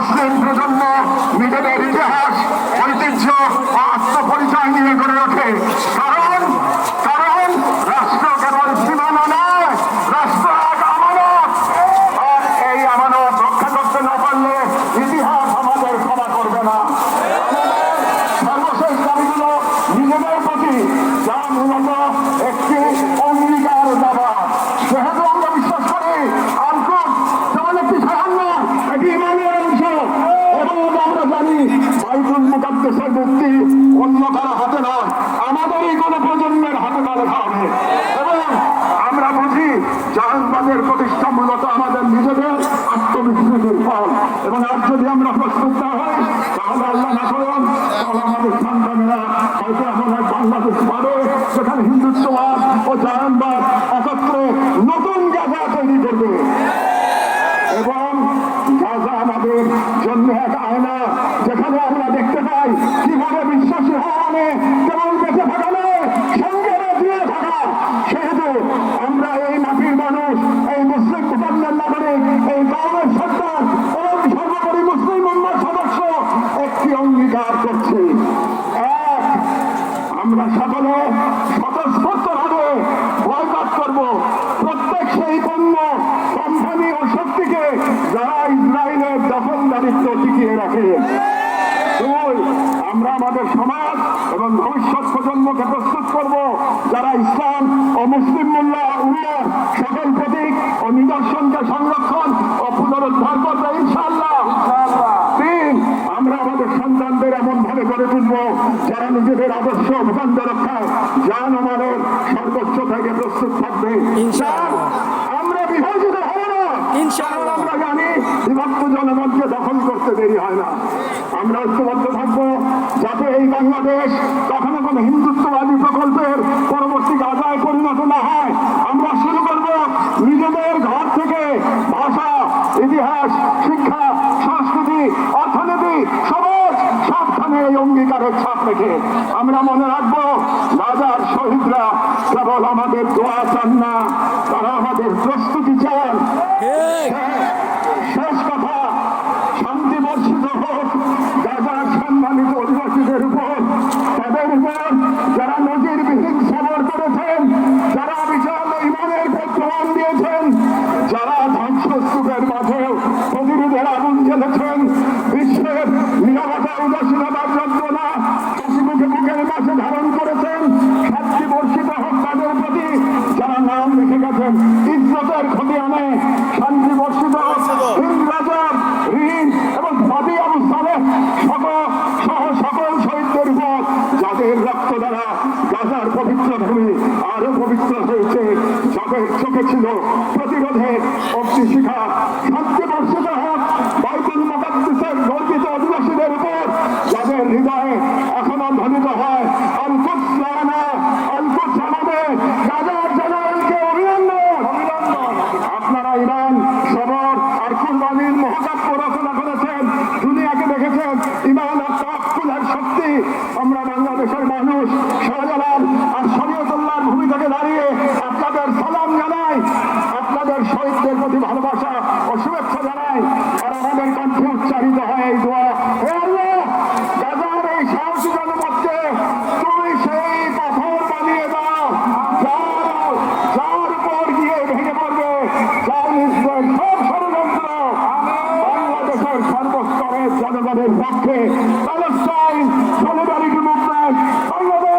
মুসলিম প্রজন্ম নিজেদের ইতিহাস ঐতিহ্য ও আত্মপরিচয় নিয়ে গড়ে ওঠে। কারণ কারণ রাষ্ট্র কেবল সীমানা নয়, রাষ্ট্র এক আমানত। আর এই আমানত রক্ষা করতে না পারলে ইতিহাস আমাদের ক্ষমা করবে না। সর্বশেষ দাবিগুলো নিজেদের প্রতি, যা মূলত একটি অঙ্গীকার দাবা। যেহেতু আমরা বিশ্বাস করি আনকুট যেমন একটি সাহায্য, এটি ইমানের অংশ, এবং আমরা জানি বাইতুল মুকাদ্দাসের মুক্তি অন্য কারো হাতে নয়, আমাদেরই কোনো প্রজন্মের হাতে না লেখা হবে। এবং আমরা বুঝি জাহানবাদের প্রতিষ্ঠা মূলত আমাদের নিজেদের আত্মবিশ্বাসের ফল। এবং আজ যদি আমরা প্রস্তুত না হই, তাহলে আল্লাহ না করুন, তাহলে আমাদের সন্তানেরা হয়তো এমন এক বাংলাদেশ পাবে সেখানে হিন্দুত্ববাদ ও জাহানবাদ একত্রে নতুন গাজা তৈরি করবে। এবং গাজা আমাদের জন্য এক আয়না, যেখানে আমরা দেখতে পাই কিভাবে বিশ্বাসী হওয়া মানে কেবল বেঁচে থাকা নয়, সঙ্গে দিয়ে থাকা। সেহেতু আমরা এই মাটির মানুষ, এই মুসলিম কুটুম্বের নাগরিক, এই গাঁওয়ের সন্তান এবং সর্বোপরি মুসলিম উম্মার সদস্য একটি অঙ্গীকার করছি। এক, আমরা সকলে স্বতঃস্ফূর্তভাবে বয়কট করব প্রত্যেক সেই পণ্য, কোম্পানি ও শক্তিকে যারা ইসরায়েলের দখলদারিত্ব টিকিয়ে রাখে। দুই, আমরা আমাদের সমাজ এবং ভবিষ্যৎ প্রজন্মকে প্রস্তুত করব যারা ইসলাম ও মুসলিম উম্মার সকল প্রতীক ও নিদর্শনকে সংরক্ষণ ও পুনরুদ্ধার করবে ইনশাআল্লাহ। তিন, আমরা আমাদের সন্তানদের এমন ভাবে গড়ে তুলব যারা নিজেদের আদর্শ ভূখণ্ড রক্ষায় জান ও মালের সর্বোচ্চ থেকে প্রস্তুত থাকবে। আমরা বিভাজিত হব না, আমরা জানি বিভক্ত জনগণকে দখল করতে দেরি হয় না। আমরা ঐক্যবদ্ধ থাকবো যাতে এই বাংলাদেশ কখনো কোনো হিন্দুত্ববাদী প্রকল্পের পরবর্তী গাজায় পরিণত না হয়। আমরা শুরু করব নিজেদের ঘর থেকে, ভাষা, ইতিহাস, শিক্ষা, সংস্কৃতি, অর্থনীতি, সমাজ সবখানে এই অঙ্গীকারের ছাপ রেখে আমরা মনে রাখবো গাজার শহীদরা কেবল আমাদের দোয়া চান না, তারা আমাদের প্রস্তুতি চান। শেষ কথা, শান্তি বর্ষিত হোক গাজার সম্মানিত অধিবাসীদের উপর, তাদের উপর যারা নজিরবিহীন সবর করেছেন, যারা বিশাল ইমানের প্রমাণ দিয়েছেন, যারা ধ্বংসস্তূপের মাঝেও প্রতিরোধের আগুন জ্বেলেছেন, বিশ্বের নিরবতা উদাসীনতার যন্ত্রণা হাসিমুখে বুকের মাঝে ধারণ করেছেন। শান্তি বর্ষিত হোক তাদের প্রতি যারা নাম রেখে গেছেন ইজ্জতের ক্ষতি আনে। শান্তি বর্ষিত হোক ইংরাজার ঋণ এবং ফাদি আবু সালেহ সহ সকল শহীদদের উপর যাদের রক্ত দ্বারা গাজার পবিত্র ভূমি আরো পবিত্র হয়েছে, যাদের চোখে ছিল প্রতিরোধের অগ্নিশিখা। শান্তি বর্ষিত হোক বাইতুল মুকাদ্দাসের গর্বিত অধিবাসীদের উপর যাদের হৃদয়ে এখনো ধ্বনিত হয় আল-কুদস লানা, আল-কুদস আমাদের। গাজার জনগণকে অভিনন্দন। আপনারা ইরান, সবর আর কুরবানির মহাকাব্য রচনা করেছেন, দুনিয়াকে দেখেছেন ইমান আর তাওয়াক্কুলের শক্তি। আমরা বাংলাদেশের মানুষ শাহজালাল আর শরীয়তুল্লাহর ভূমি থেকে দাঁড়িয়ে আপনাদের সালাম জানাই, আপনাদের শহীদদের প্রতি ভালোবাসা ও শুভেচ্ছা জানাই। আর আমাদের কণ্ঠে উচ্চারিত হয় এই দোয়া, হে আল্লাহ, গাজার এই সাহসী জনপদকে তুমি সেই পাথর বানিয়ে দাও যার উপর গিয়ে ভেঙে পড়বে জায়নিস্টদের সব ষড়যন্ত্র। বাংলাদেশের সর্বস্তরের জনগণের পক্ষে প্যালেস্টাইন সলিডারিটি মুভমেন্ট বাংলাদেশ।